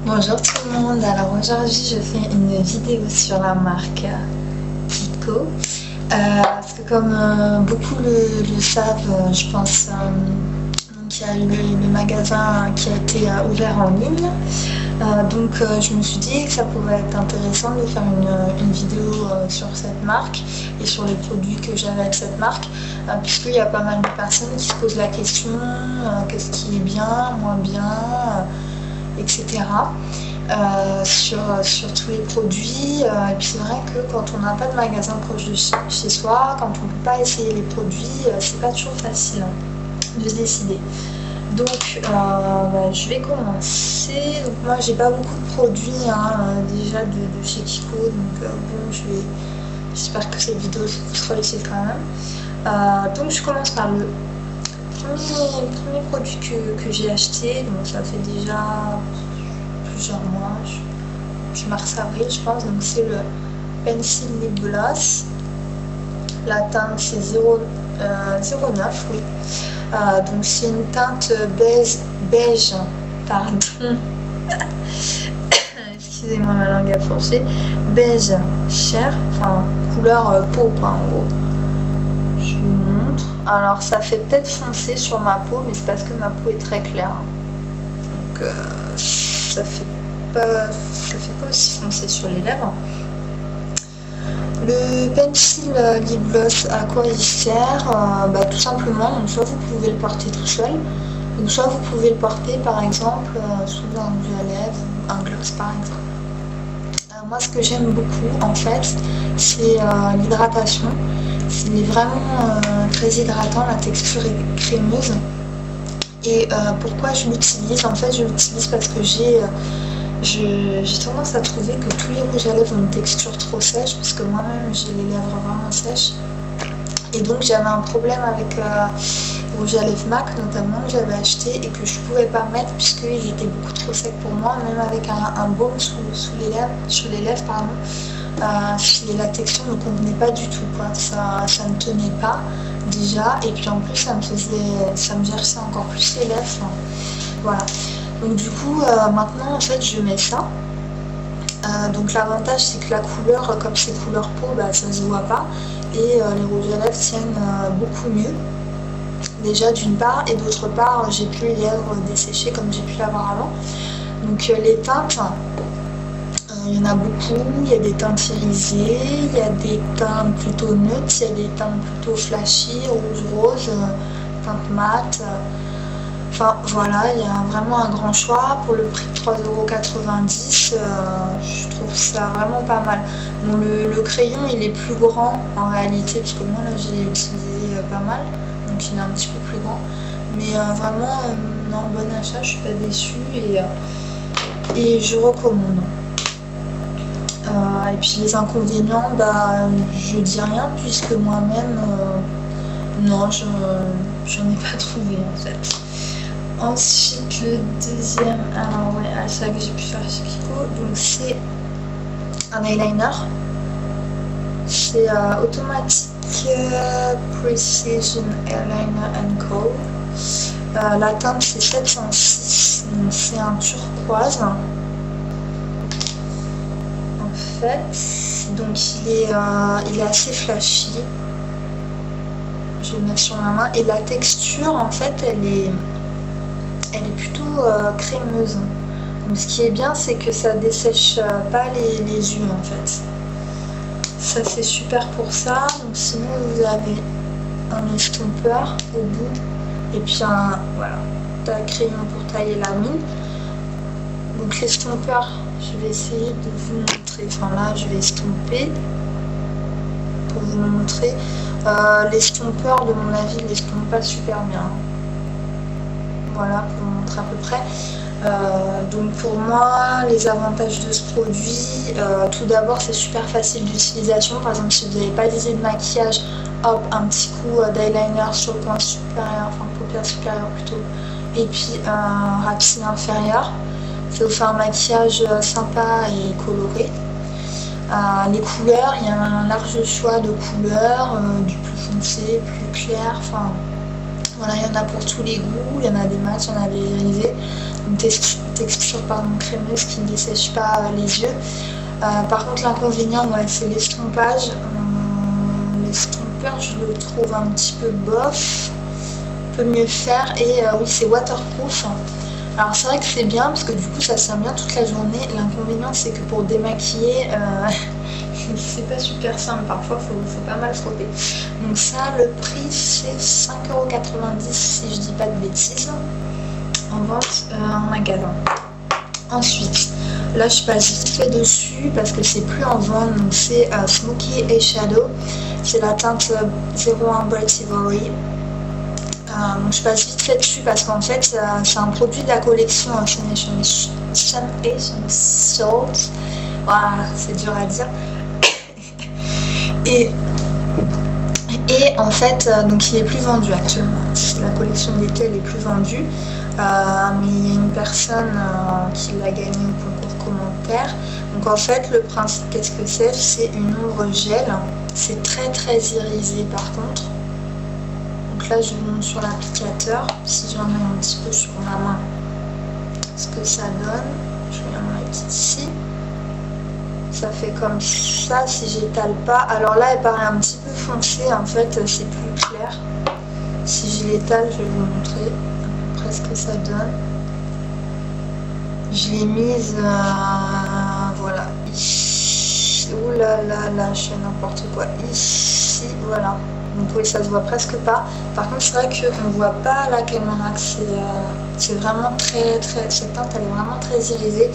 Bonjour tout le monde, alors aujourd'hui je fais une vidéo sur la marque Kiko. Parce que comme beaucoup le savent, je pense, donc il y a le magasin qui a été ouvert en ligne. Donc je me suis dit que ça pouvait être intéressant de faire une vidéo sur cette marque et sur les produits que j'avais avec cette marque, puisqu'il y a pas mal de personnes qui se posent la question qu'est-ce qui est bien, moins bien, etc. Sur tous les produits. Et puis c'est vrai que quand on n'a pas de magasin proche de chez soi, quand on ne peut pas essayer les produits, c'est pas toujours facile de se décider. Donc je vais commencer. Donc moi j'ai pas beaucoup de produits déjà de chez Kiko, donc bon j'espère que cette vidéo sera utile quand même. Donc je commence par le premier produit que j'ai acheté. Donc ça fait déjà plusieurs mois, je mars-avril je pense. Donc c'est le Pencil Lip Gloss. La teinte c'est 09, oui. Donc c'est une teinte beige, pardon. Excusez-moi, ma langue a fourché. Beige chair, enfin couleur peau quoi, en gros. Je vous montre. Alors ça fait peut-être foncé sur ma peau, mais c'est parce que ma peau est très claire. Donc ça fait pas aussi foncé sur les lèvres. Le Pencil Lip Gloss, à quoi il sert? Tout simplement, donc soit vous pouvez le porter tout seul, donc soit vous pouvez le porter par exemple sous un rouge à lèvres ou un gloss par exemple. Moi ce que j'aime beaucoup en fait, c'est l'hydratation. Il est vraiment très hydratant, la texture est crémeuse. Et pourquoi je l'utilise? En fait je l'utilise parce que j'ai tendance à trouver que tous les rouges à lèvres ont une texture trop sèche, parce que moi-même j'ai les lèvres vraiment sèches. Et donc j'avais un problème avec le rouge à lèvres MAC notamment, que j'avais acheté et que je ne pouvais pas mettre puisqu'il était beaucoup trop sec pour moi, même avec un baume sur les lèvres, la texture ne me convenait pas du tout, quoi. Ça ne tenait pas déjà, et puis en plus ça me gerçait encore plus les lèvres, enfin, voilà. Donc du coup maintenant en fait je mets ça. Donc l'avantage c'est que la couleur, comme c'est couleur peau, ça se voit pas, et les rouges à lèvres tiennent beaucoup mieux. Déjà d'une part, et d'autre part j'ai plus les lèvres desséchées comme j'ai pu l'avoir avant. Donc les teintes, il y en a beaucoup. Il y a des teintes irisées, il y a des teintes plutôt neutres, il y a des teintes plutôt flashy, rouge rose, teinte mat. Enfin voilà, il y a vraiment un grand choix. Pour le prix de 3,90 €, je trouve ça vraiment pas mal. Bon, le crayon il est plus grand en réalité, parce que moi là j'ai utilisé pas mal, donc il est un petit peu plus grand. Mais vraiment, non, bon achat, je suis pas déçue, et je recommande. Et puis les inconvénients, je dis rien, puisque moi-même, non, j'en ai pas trouvé en fait. Ensuite, le deuxième achat que j'ai pu faire chez Kiko, donc c'est un eyeliner. C'est Automatic Precision Eyeliner & Co. La teinte c'est 706, donc c'est un turquoise. En fait, donc il est assez flashy. Je vais le mettre sur ma main, et la texture en fait elle est plutôt crémeuse. Donc ce qui est bien, c'est que ça dessèche pas les yeux en fait. Ça c'est super pour ça. Donc sinon vous avez un estompeur au bout, et puis un crayon pour tailler la mine. Donc l'estompeur, je vais essayer de vous montrer. Enfin là je vais estomper pour vous le montrer. L'estompeur, de mon avis, il estompe pas super bien. Voilà, pour vous montrer à peu près. Donc pour moi, les avantages de ce produit, tout d'abord c'est super facile d'utilisation. Par exemple, si vous n'avez pas d'idée de maquillage, hop, un petit coup d'eyeliner sur le point supérieur, enfin paupière supérieure plutôt, et puis un rapide inférieur. Ça vous fait un maquillage sympa et coloré. Les couleurs, il y a un large choix de couleurs, du plus foncé, plus clair, enfin Voilà, il y en a pour tous les goûts, il y en a des mat, il y en a des irisés. Une texture crémeuse qui ne dessèche pas les yeux. Par contre, l'inconvénient, ouais, c'est l'estompage. L'estompeur, je le trouve un petit peu bof. Peut mieux faire. Et oui, c'est waterproof. Alors c'est vrai que c'est bien parce que du coup ça tient bien toute la journée. L'inconvénient c'est que pour démaquiller, c'est pas super simple. Parfois faut pas mal frotter. Donc ça, le prix c'est 5,90 € si je dis pas de bêtises. En vente en magasin. Ensuite, là je passe vite fait dessus parce que c'est plus en vente. Donc c'est Smoky Eyeshadow. C'est la teinte 01 Bright Ivory. Donc je passe vite fait dessus parce qu'en fait c'est un produit de la collection Sun Salt. Voilà, c'est dur à dire. Et en fait, donc il est plus vendu actuellement. La collection d'été elle est plus vendue. Mais il y a une personne qui l'a gagné au concours commentaire. Donc en fait le principe, qu'est-ce que c'est? C'est une ombre gel. C'est très irisé par contre. Donc là je vous montre sur l'applicateur, si j'en ai un petit peu sur la main, ce que ça donne. Je vais en mettre ici. Ça fait comme ça si j'étale pas. Alors là elle paraît un petit peu foncée, en fait c'est plus clair. Si je l'étale, je vais vous montrer à peu près ce que ça donne. Je l'ai mise voilà ici. Ouh là là, je fais n'importe quoi. Ici, voilà. Donc oui, ça se voit presque pas. Par contre, c'est vrai qu'on ne voit pas à la caméra que c'est vraiment très, cette teinte, elle est vraiment très irisée.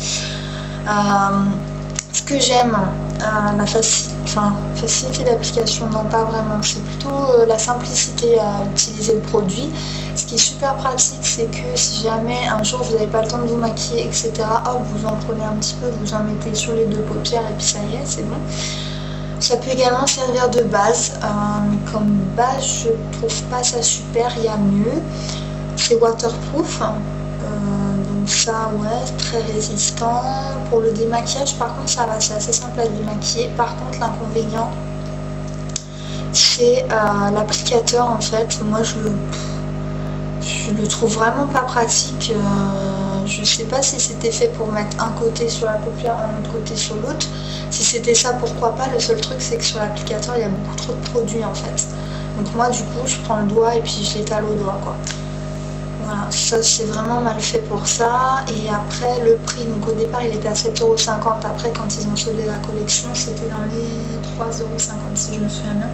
Ce que j'aime, la facilité d'application, non pas vraiment, c'est plutôt la simplicité à utiliser le produit. Ce qui est super pratique, c'est que si jamais un jour vous n'avez pas le temps de vous maquiller, etc., hop, vous en prenez un petit peu, vous en mettez sur les deux paupières et puis ça y est, c'est bon. Ça peut également servir de base, mais comme base je trouve pas ça super, il y a mieux. C'est waterproof, donc ça ouais, très résistant. Pour le démaquillage par contre ça va, c'est assez simple à démaquiller. Par contre l'inconvénient c'est l'applicateur en fait. Moi je le trouve vraiment pas pratique. Je sais pas si c'était fait pour mettre un côté sur la paupière, un autre côté sur l'autre. Si c'était ça, pourquoi pas. Le seul truc c'est que sur l'applicateur il y a beaucoup trop de produits en fait. Donc moi du coup je prends le doigt et puis je l'étale au doigt quoi. Voilà, ça c'est vraiment mal fait pour ça. Et après le prix, donc au départ il était à 7,50 €. Après quand ils ont soldé la collection c'était dans les 3,50 € si je me souviens bien.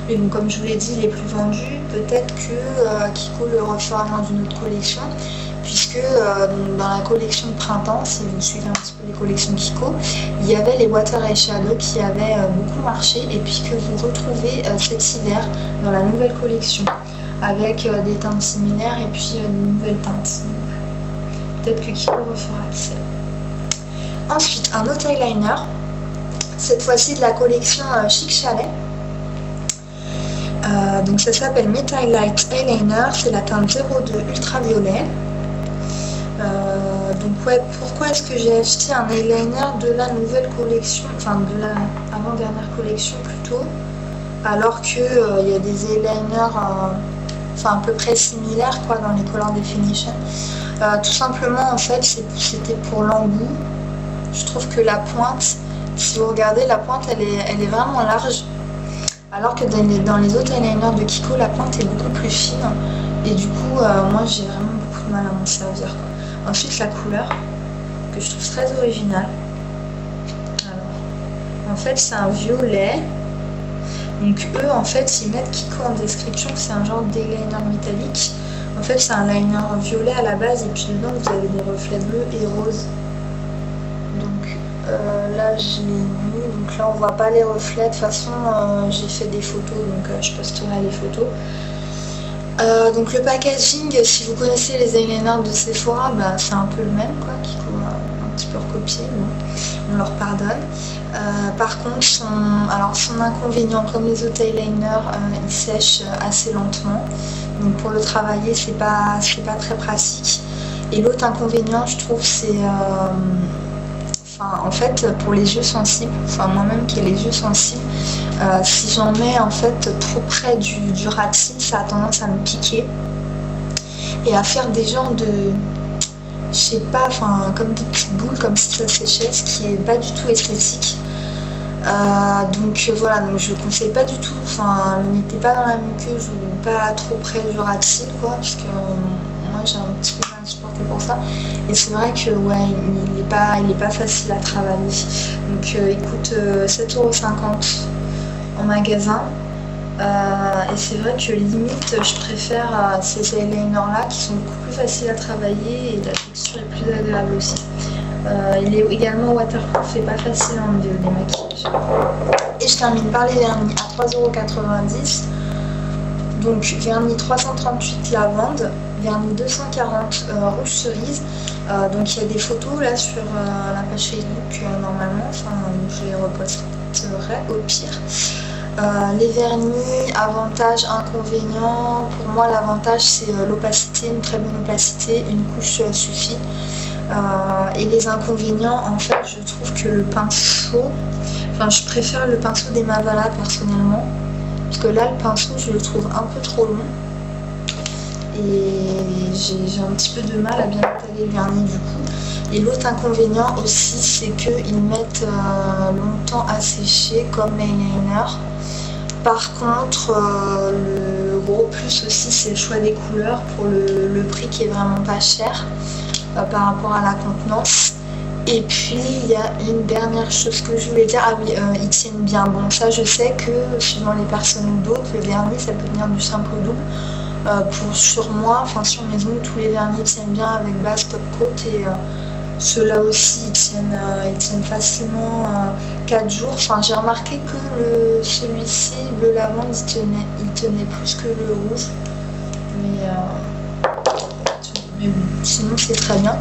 Mais bon, comme je vous l'ai dit, il est plus vendu. Peut-être que Kiko le refera dans une autre collection. Puisque dans la collection de printemps, si vous suivez un petit peu les collections Kiko, il y avait les Water Eyeshadow qui avaient beaucoup marché et puis que vous retrouvez cet hiver dans la nouvelle collection avec des teintes similaires et puis une nouvelle teinte. Peut-être que Kiko refera, qui sait. Ensuite, un autre eyeliner, cette fois-ci de la collection Chic Chalet. Donc ça s'appelle Metal Light Eyeliner, c'est la teinte 02 ultraviolet. Donc ouais, pourquoi est-ce que j'ai acheté un eyeliner de la nouvelle collection, enfin de la avant-dernière collection plutôt, alors que il y a des eyeliners à peu près similaires quoi dans les Color Definition. Tout simplement en fait c'était pour l'embout. Je trouve que la pointe, si vous regardez la pointe elle est vraiment large, alors que dans les autres eyeliners de Kiko la pointe est beaucoup plus fine et du coup moi j'ai vraiment beaucoup de mal à m'en servir quoi. Ensuite la couleur que je trouve très originale. Alors, en fait c'est un violet. Donc eux en fait ils mettent Kiko en description que c'est un genre d'eyeliner métallique. En fait c'est un liner violet à la base et puis dedans vous avez des reflets bleus et roses. Donc là je l'ai mis, donc là on voit pas les reflets. De toute façon j'ai fait des photos donc je posterai les photos. Donc le packaging, si vous connaissez les eyeliners de Sephora, c'est un peu le même quoi, Kiko a un petit peu recopié, bon, on leur pardonne. Par contre son inconvénient, comme les autres eyeliners, il sèche assez lentement, donc pour le travailler c'est pas très pratique. Et l'autre inconvénient je trouve c'est en fait pour les yeux sensibles, moi-même qui ai les yeux sensibles, si j'en mets en fait trop près du rat de cils, ça a tendance à me piquer. et à faire des genres de, je sais pas, enfin comme des petites boules comme si ça séchait, ce qui est pas du tout esthétique. Donc voilà, donc je conseille pas du tout, enfin ne mettez pas dans la muqueuse ou pas trop près du rat-de-cils quoi, parce que moi j'ai un petit peu mal à supporter pour ça. Et c'est vrai que ouais, il est pas facile à travailler. Donc il coûte 7,50 € en magasin. Et c'est vrai que limite je préfère ces eyeliners là qui sont beaucoup plus faciles à travailler et la texture est plus agréable aussi. Il est également waterproof et pas facile à enlever au démaquillage. Et je termine par les vernis à 3,90 €. Donc vernis 338 lavande, vernis 240 rouge cerise. Donc il y a des photos là sur la page Facebook normalement, enfin je les reposterai au pire. Les vernis, avantages, inconvénients. Pour moi l'avantage c'est l'opacité, une très bonne opacité, une couche suffit. Et les inconvénients, en fait, je trouve que le pinceau, enfin je préfère le pinceau des Mavala personnellement, parce que là le pinceau je le trouve un peu trop long et j'ai un petit peu de mal à bien étaler le vernis du coup. Et l'autre inconvénient aussi c'est qu'ils mettent longtemps à sécher comme l'eyeliner. Par contre, le gros plus aussi c'est le choix des couleurs pour le prix qui est vraiment pas cher. Par rapport à la contenance. Et puis il y a une dernière chose que je voulais dire, ah oui, ils tiennent bien. Bon ça je sais que suivant les personnes ou d'autres, le vernis ça peut venir du simple au double. Sur moi, enfin sur mes ongles, tous les vernis tiennent bien avec base, top coat et ceux-là aussi ils tiennent facilement 4 jours. Enfin j'ai remarqué que celui-ci, le lavande, il tenait plus que le rouge. Mais bon, sinon c'est très bien.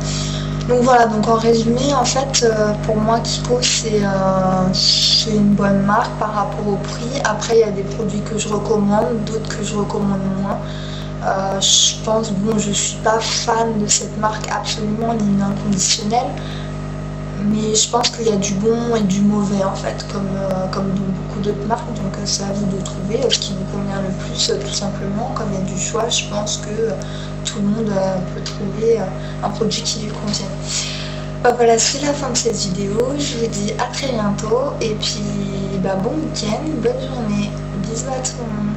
Donc voilà, donc en résumé, en fait, pour moi Kiko c'est une bonne marque par rapport au prix. Après il y a des produits que je recommande, d'autres que je recommande moins. Je pense, bon, je suis pas fan de cette marque absolument, ni une inconditionnelle, mais je pense qu'il y a du bon et du mauvais en fait, comme dans beaucoup d'autres marques, donc c'est à vous de trouver ce qui vous convient le plus tout simplement. Comme il y a du choix, je pense que tout le monde peut trouver un produit qui lui convient. Voilà, c'est la fin de cette vidéo, je vous dis à très bientôt et puis bon week-end, bonne journée, bisous à tout le monde.